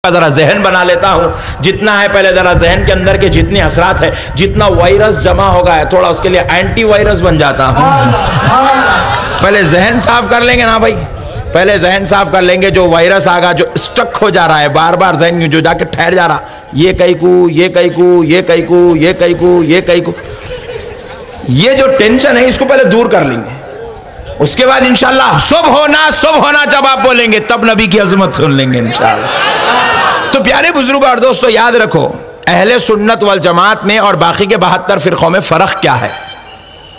जरा जहन बना लेता हूँ। जितना है पहले जरा जहन के अंदर के जितने असरात है, जितना वायरस जमा होगा है, थोड़ा उसके लिए एंटी वायरस बन जाता हूँ। पहले जहन साफ कर लेंगे ना भाई, पहले जहन साफ कर लेंगे। जो वायरस आगा, जो स्टक हो जा रहा है बार बार जहन, जो जाके ठहर जा रहा, ये कैकू, ये कैकू, ये कैकू, ये कैकू, ये कैकू, ये जो टेंशन है इसको पहले दूर कर लेंगे। उसके बाद इंशाल्लाह शुभ होना जब आप बोलेंगे तब नबी की अजमत सुन लेंगे इंशाल्लाह। तो प्यारे बुजुर्ग और दोस्तों, याद रखो, अहले सुन्नत वल जमात में और बाकी के 72 फिरकों में फर्क क्या है।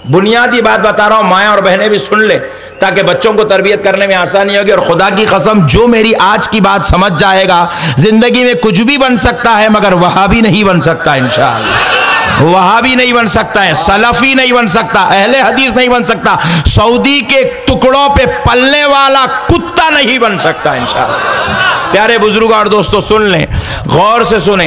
बुनियादी बात बता रहा हूं, माएँ और बहनें भी सुन ले ताकि बच्चों को तरबियत करने में आसानी होगी। और खुदा की कसम, जो मेरी आज की बात समझ जाएगा, जिंदगी में कुछ भी बन सकता है मगर वहाबी नहीं बन सकता इंशाअल्लाह। वहाबी नहीं बन सकता है, सलफी नहीं बन सकता, अहले हदीस नहीं बन सकता, सऊदी के टुकड़ों पे पलने वाला कुत्ता नहीं बन सकता इंशाअल्लाह। प्यारे बुजुर्ग और दोस्तों, सुन लें, गौर से सुने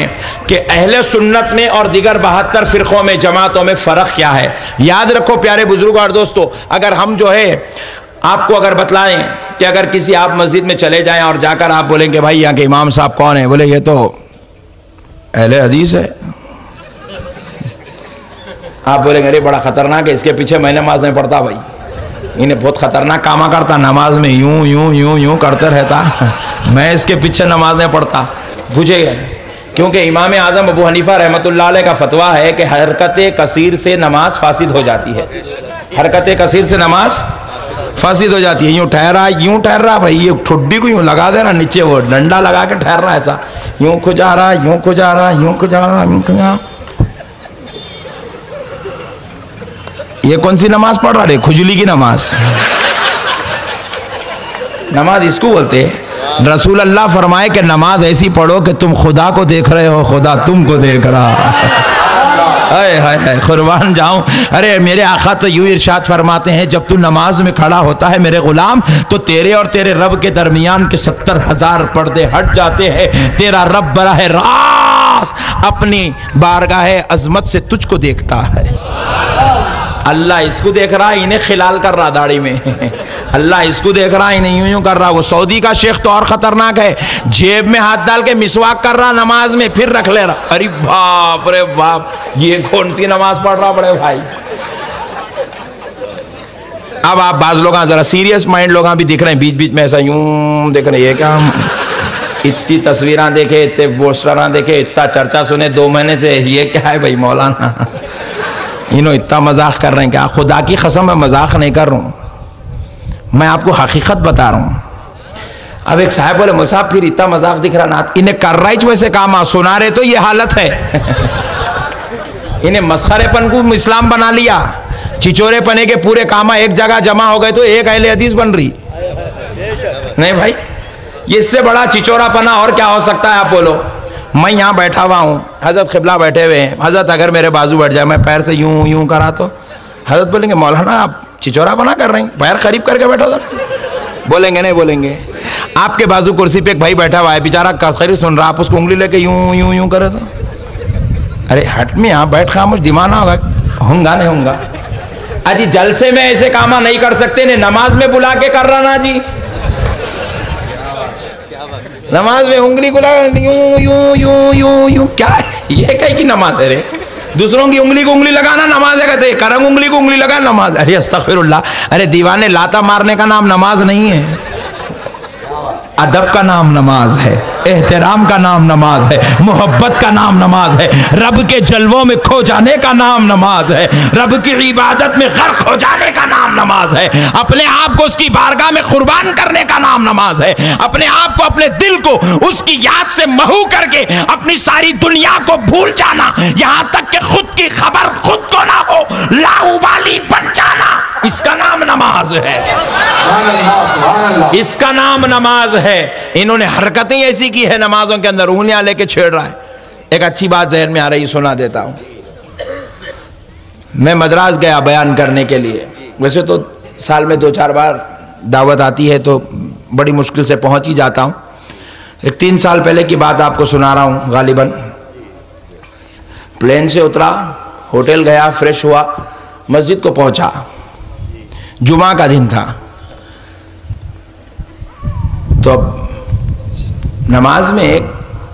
कि अहले सुन्नत में और दिगर 72 फिरकों में, जमातों में फर्क क्या है। याद रखो प्यारे बुजुर्ग और दोस्तों, अगर हम जो है आपको अगर बतलाएं कि अगर किसी आप मस्जिद में चले जाएं और जाकर आप बोलेंगे भाई यहाँ के इमाम साहब कौन है, बोले ये तो अहले हदीस है। आप बोलेंगे अरे बड़ा खतरनाक है, इसके पीछे मैं नमाज नहीं पढ़ता भाई, इन्हें बहुत खतरनाक कामा करता, नमाज में यूं यूं यूं यूं करते रहता, मैं इसके पीछे नमाज नहीं पढ़ता। पूछेगा क्योंकि इमाम आजम अबू हनीफा रहमतुल्लाह अलैह का फतवा है कि हरकत कसीर से नमाज फासिद हो जाती है। हरकत कसीर से नमाज फासिद हो जाती है। यूं ठहर रहा भाई, ये ठुड्डी को यूं लगा देना नीचे, वो डंडा लगा के ठहर रहा, ऐसा यूं खुजा रहा, यूं खुजा रहा, यूं खुजा रहा, यूं खुजा। ये कौन सी नमाज पढ़ रहा है? खुजली की नमाज। नमाज इसको बोलते हैं। रसूल अल्लाह फरमाए कि नमाज ऐसी पढ़ो कि तुम खुदा को देख रहे हो, खुदा तुमको देख रहा। हाय हाय हाय, कुर्बान जाऊं। अरे मेरे आका तो यूं इरशाद फरमाते हैं, जब तू नमाज में खड़ा होता है मेरे गुलाम, तो तेरे और तेरे रब के दरमियान के 70,000 पर्दे हट जाते हैं। तेरा रब बराह रास्त अपनी बारगाह अजमत से तुझको देखता है। अल्लाह इसको देख रहा है, इन्हें खिलाल कर रहा दाढ़ी में। अल्लाह इसको देख रहा है, इन्हें यूं यूं कर रहा। वो सऊदी का शेख तो और खतरनाक है, जेब में हाथ डाल के मिसवाक कर रहा नमाज में, फिर रख ले रहा। अरे बाप रे बाप, ये कौन सी नमाज पढ़ रहा बड़े भाई। अब आप बाज लोग जरा सीरियस माइंड लोग भी दिख रहे हैं, बीच बीच में ऐसा यूं देख रहे हैं। ये क्या, इतनी तस्वीरें देखे, इतने पोस्टर देखे, इतना चर्चा सुने 2 महीने से, ये क्या है भाई मौलाना। इन्हों इतना मजाक कर रहे हैं क्या? खुदा की कसम मैं मजाक नहीं कर रहा हूँ, मैं आपको हकीकत बता रहा हूँ। अब एक साहब बोले मुसाफ फिर इतना मजाक दिख रहा ना, इन्हें कर रहा ही वैसे काम सुना रहे तो ये हालत है। इन्हें मस्खरेपन को इस्लाम बना लिया, चिचोरे पने के पूरे कामा एक जगह जमा हो गए तो एक अहले हदीस बन रही। नहीं भाई, इससे बड़ा चिचोरा पना और क्या हो सकता है? आप बोलो। मैं यहाँ बैठा हुआ हूँ, हजरत क़िबला बैठे हुए हैं, हजरत अगर मेरे बाजू बैठ जाए, मैं पैर से यूं यूं करा तो हजरत बोलेंगे मौलाना आप चिचोरा बना कर रहे हैं, पैर करीब करके बैठो सर। बोलेंगे नहीं बोलेंगे? आपके बाजू कुर्सी पे एक भाई बैठा हुआ है, बेचारा करीब सुन रहा, आप उसको उंगली लेके यूं यूं यूं करे तो अरे हट में यहाँ बैठ खामोश, दिमाग ना होगा नहीं होगा। अजी जलसे में ऐसे कामा नहीं कर सकते ने, नमाज में बुला के कर रहा ना जी। नमाज में उंगली को यूं यूं यूं यूं यूं, क्या ये कहीं की नमाज है रे? दूसरों की उंगली को उंगली लगाना नमाज है कहते, करम उंगली को उंगली लगा नमाज। अरे अस्तगफिरुल्लाह, अरे दीवाने लाता मारने का नाम नमाज नहीं है, अदब का नाम नमाज है, एहतराम का नाम नमाज है, मोहब्बत का नाम नमाज है, रब के जलवों में खो जाने का नाम नमाज है, रब की इबादत में गर्क हो जाने का नाम नमाज है, अपने आप को उसकी बारगाह में कुर्बान करने का नाम नमाज है, अपने आप को, अपने दिल को उसकी याद से महू करके अपनी सारी दुनिया को भूल जाना, यहां तक कि खुद की खबर खुद को ना हो, लाउबाली बन जाना, इसका नाम नमाज है, इसका नाम नमाज है। इन्होंने हरकतें ऐसी की है नमाजों के अंदर, उंगलियां लेके छेड़ रहा है। एक अच्छी बात जहन में आ रही, सुना देता हूं। मैं मद्रास गया बयान करने के लिए, वैसे तो साल में 2-4 बार दावत आती है तो बड़ी मुश्किल से पहुंच ही जाता हूं। एक 3 साल पहले की बात आपको सुना रहा हूं। गालिबन प्लेन से उतरा, होटल गया, फ्रेश हुआ, मस्जिद को पहुंचा, जुमा का दिन था। तो अब नमाज में एक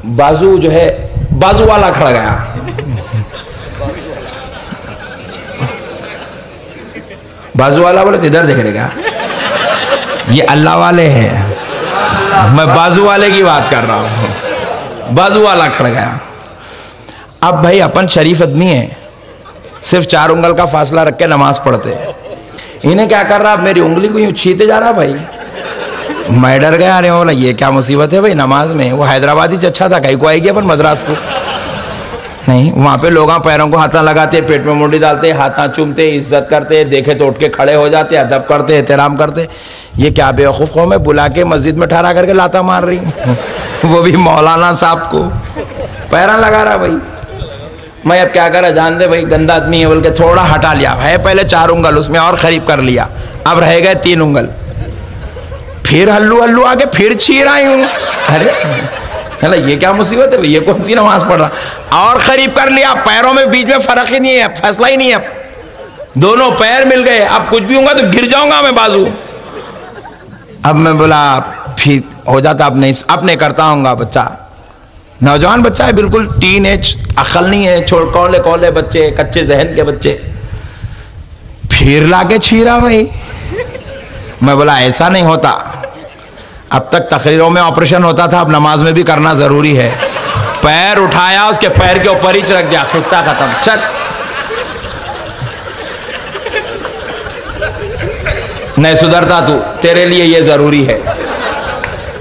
बाजू जो है बाजू वाला खड़ा गया। बाजू वाला बोले तो इधर देख रहे क्या, ये अल्लाह वाले हैं, मैं बाजू वाले की बात कर रहा हूं। बाजू वाला खड़ा गया। अब भाई अपन शरीफ आदमी है, सिर्फ 4 उंगल का फासला रख के नमाज पढ़ते, इन्हें क्या कर रहा, मेरी उंगली को यूं छीते जा रहा भाई। मैं डर गया, अरे बोला ये क्या मुसीबत है भाई नमाज में। वो हैदराबाद ही अच्छा था, कहीं को आएगी अपन मद्रास को नहीं। वहां पे लोग पैरों को हाथा लगाते, पेट में मुंडी डालते, हाथा चूमते, इज्जत करते, देखे तो उठ के खड़े हो जाते, अदब करते, एहतराम करते। ये क्या बेवकूफ कौम है, बुला के मस्जिद में ठहरा करके लाता मार रही वो भी मौलाना साहब को पैरा लगा रहा भाई। मैं अब क्या करा, जान दे भाई गंदा आदमी है बोल के थोड़ा हटा लिया है, पहले 4 उंगल उसमें और करीब कर लिया, अब रह गए 3 उंगल। फिर हल्लू हल्लू आके फिर चीर आई हूं। अरे ये क्या मुसीबत है, ये कौन सी नमाज पढ़ रहा। और करीब कर लिया, पैरों में बीच में फर्क ही नहीं है, फैसला ही नहीं है, दोनों पैर मिल गए। अब कुछ भी होगा तो गिर जाऊंगा मैं बाजू। अब मैं बोला फिर हो जाता, अब नहीं करता हूँ। बच्चा नौजवान बच्चा है, बिल्कुल टीन एज, अकल नहीं है, छोड़ कौले कौले बच्चे, कच्चे जहन के बच्चे। फिर लाके छीरा भाई। मैं बोला ऐसा नहीं होता, अब तक तकरीरों में ऑपरेशन होता था, अब नमाज में भी करना जरूरी है। पैर उठाया, उसके पैर के ऊपर ही रख दिया, हिस्सा खत्म, चल। नहीं सुधरता तू, तेरे लिए ये जरूरी है।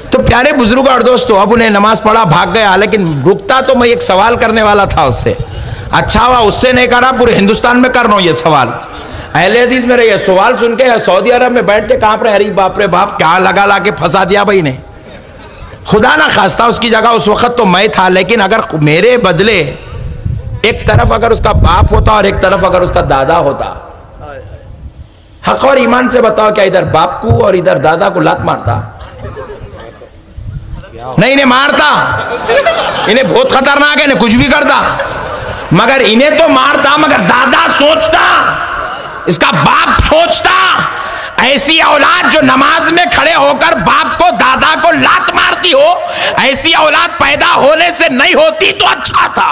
तो प्यारे बुजुर्ग और दोस्तों, अब उन्हें नमाज पढ़ा, भाग गया, लेकिन रुकता तो मैं एक सवाल करने वाला था उससे। अच्छा हुआ उससे नहीं करा, पूरे हिंदुस्तान में कर रहा हूं ये सवाल। अहले हदीस में ये सवाल सुन के सऊदी अरब में बैठ के कांप रहे, अरे बाप रे बाप, क्या लगा ला के फंसा दिया भाई ने। खुदा ना खास्ता उसकी जगह उस वक्त तो मैं था, लेकिन अगर मेरे बदले एक तरफ अगर उसका बाप होता और एक तरफ अगर उसका दादा होता, हक और ईमान से बताओ, क्या इधर बाप को और इधर दादा को लात मारता? नहीं, इन्हें मारता, इन्हें बहुत खतरनाक है, इन्हें कुछ भी करता, मगर इन्हें तो मारता, मगर दादा सोचता, इसका बाप सोचता, ऐसी औलाद जो नमाज में खड़े होकर बाप को दादा को लात मारती हो, ऐसी औलाद पैदा होने से नहीं होती तो अच्छा था।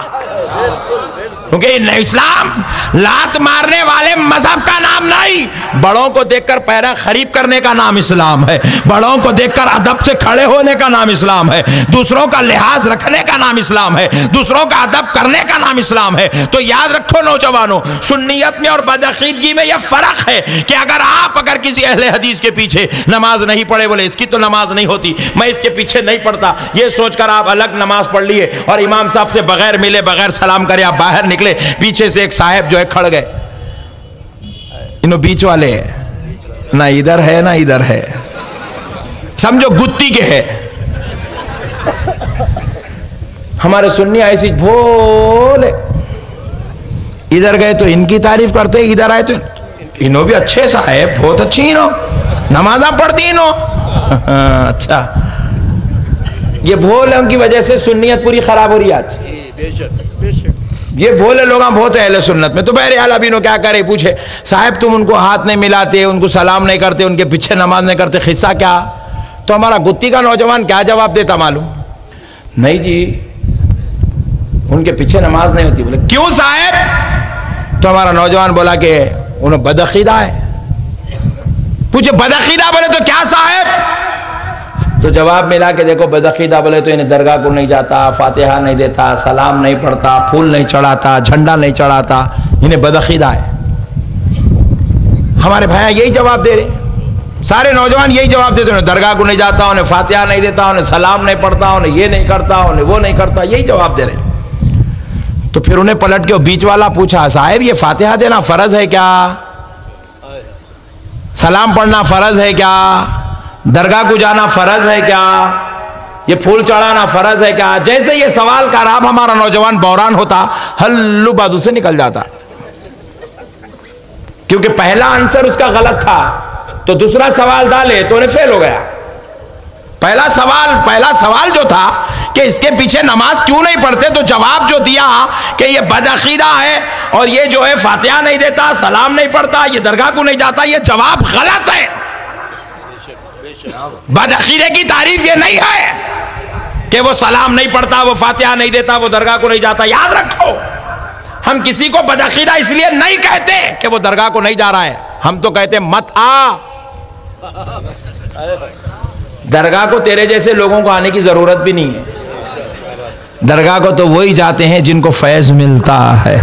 क्योंकि इस्लाम लात मारने वाले मजहब का नाम नहीं, बड़ों को देखकर पैरा खरीब करने का नाम इस्लाम है, बड़ों को देखकर अदब से खड़े होने का नाम इस्लाम है, दूसरों का लिहाज रखने का नाम इस्लाम है, दूसरों का अदब करने का नाम इस्लाम है। तो याद रखो नौजवानों, सुन्नियत में और बदअकीदगी में यह फर्क है कि अगर किसी अहले हदीस के पीछे नमाज नहीं पढ़े, बोले इसकी तो नमाज नहीं होती, मैं इसके पीछे नहीं पढ़ता, ये सोचकर आप अलग नमाज पढ़ लिए और इमाम साहब से बगैर मिले बगैर सलाम करे आप बाहर निकले, पीछे से एक साहब जो है खड़ गए, इन्हों बीच वाले है, ना इधर है ना इधर है, समझो गुत्ती के है। हमारे सुन्नी ऐसी भोले, इधर गए तो इनकी तारीफ करते, इधर आए तो इन्हों भी अच्छे साहब, बहुत अच्छी इन्हों नमाजा पढ़ती इन्हों। अच्छा, ये भोल है, उनकी वजह से सुन्नियत पूरी खराब हो रही है आज। ये भोले लोग बहुत है अहले सुन्नत में। तो बहरहाल अभी इन्हों क्या करे, पूछे साहब तुम उनको हाथ नहीं मिलाते, उनको सलाम नहीं करते, उनके पीछे नमाज नहीं करते, खिस्सा क्या? तो हमारा गुत्ती का नौजवान क्या जवाब देता मालूम? नहीं जी, उनके पीछे नमाज नहीं होती। बोले क्यों साहब? तो हमारा नौजवान बोला कि उन्हें बदअकीदा है। पूछे बदअकीदा, बोले तो क्या साहब? तो जवाब मिला कि देखो बदअकीदा बोले तो इन्हें दरगाह को नहीं जाता, फातिहा नहीं देता, सलाम नहीं पढ़ता, फूल नहीं चढ़ाता, झंडा नहीं चढ़ाता, इन्हें बदअकीदा है। हमारे भाई यही जवाब दे रहे, सारे नौजवान यही जवाब देते, उन्हें दरगाह को नहीं जाता, उन्हें फातिहा नहीं देता, उन्हें सलाम नहीं पढ़ता, उन्हें ये नहीं करता, उन्हें वो नहीं करता, यही जवाब दे रहे। तो फिर उन्हें पलट के बीच वाला पूछा, साहब ये फातिहा देना फर्ज है क्या? सलाम पढ़ना फर्ज है क्या? दरगाह को जाना फर्ज है क्या? ये फूल चढ़ाना फर्ज है क्या? जैसे ये सवाल कर आप, हमारा नौजवान बौरान होता, हल्लू बाजू से निकल जाता, क्योंकि पहला आंसर उसका गलत था, तो दूसरा सवाल डाले तो उन्हें फेल हो गया। पहला सवाल जो था कि इसके पीछे नमाज क्यों नहीं पढ़ते, तो जवाब जो दिया कि ये बदअकीदा है और ये जो है फातिहा नहीं देता, सलाम नहीं पढ़ता, ये दरगाह को नहीं जाता, ये जवाब गलत है। बदअकीदे की तारीफ ये नहीं है कि वो सलाम नहीं पढ़ता, वो फातिहा नहीं देता, वो दरगाह को नहीं जाता। याद रखो, हम किसी को बदअकीदा इसलिए नहीं कहते कि वो दरगाह को नहीं जा रहा है, हम तो कहते मत आ। दरगाह को तेरे जैसे लोगों को आने की जरूरत भी नहीं है। दरगाह को तो वही जाते हैं जिनको फैज़ मिलता है,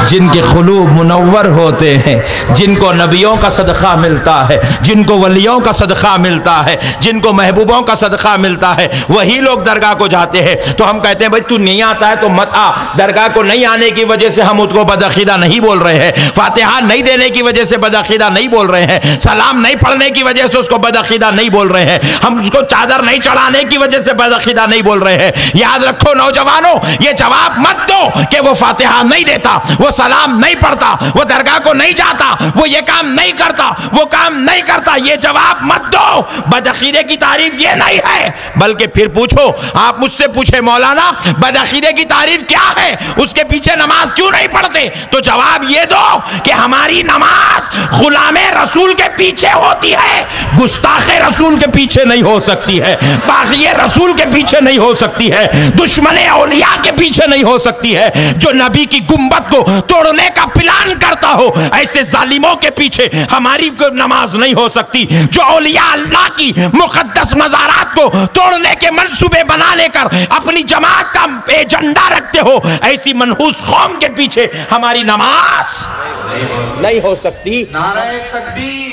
जिनके क़ुलूब मुनव्वर होते हैं, जिनको नबियों का सदक़ा मिलता है, जिनको वलियों का सदक़ा मिलता है, जिनको महबूबों का सदक़ा मिलता है, वही लोग दरगाह को जाते हैं। तो हम कहते हैं भाई तू नहीं आता है तो मत आ। दरगाह को नहीं आने की वजह से हम उसको बदअकीदा नहीं बोल रहे हैं, फातिहा नहीं देने की वजह से बदअकीदा नहीं बोल रहे हैं, सलाम नहीं पढ़ने की वजह से उसको बदअकीदा नहीं बोल रहे हैं, हम उसको चादर नहीं चढ़ाने की वजह से बदअकीदा नहीं बोल रहे हैं। याद रखो नौजवानों, ये जवाब मत दो कि वो फातिहा नहीं देता, वो सलाम नहीं पढ़ता, वो दरगाह को नहीं जाता, वो ये काम नहीं करता, वो काम नहीं करता। ये जवाब मत दो। बदअकीदे की तारीफ ये नहीं है, बल्कि फिर पूछो, आप मुझसे पूछे मौलाना बदअकीदे की तारीफ क्या है, उसके पीछे नमाज क्यों नहीं पढ़ते, तो जवाब ये दो कि हमारी नमाज गुलामे रसूल के पीछे होती है, गुस्ताखे रसूल के पीछे नहीं हो सकती है, बाग़ी रसूल के पीछे नहीं हो सकती है, दुश्मन औलिया के पीछे नहीं हो सकती है। जो नबी की गुंबद को तोड़ने का प्लान करता हो, ऐसे जालिमों के पीछे हमारी नमाज नहीं हो सकती। जो औलिया अल्लाह की मुकद्दस मज़ारात को तोड़ने के मंसूबे बनाने कर अपनी जमात का एजेंडा रखते हो, ऐसी मनहूस कौम के पीछे हमारी नमाज नहीं हो सकती। नारे तकबीर।